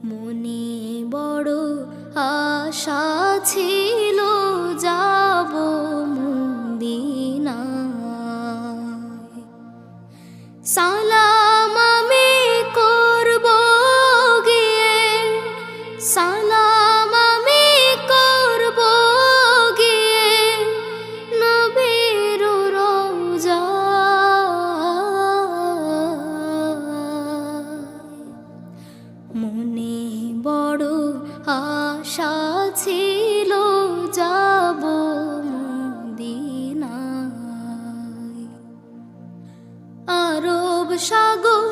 মনে বড় আশা ছিল যাব মদিনায়। সালাম আমি করব গিয়ে, সালাম আমি করব গিয়ে নবীর রওজায়। মনে বড় আশা ছিল যাব মদিনায়। আরব সাগর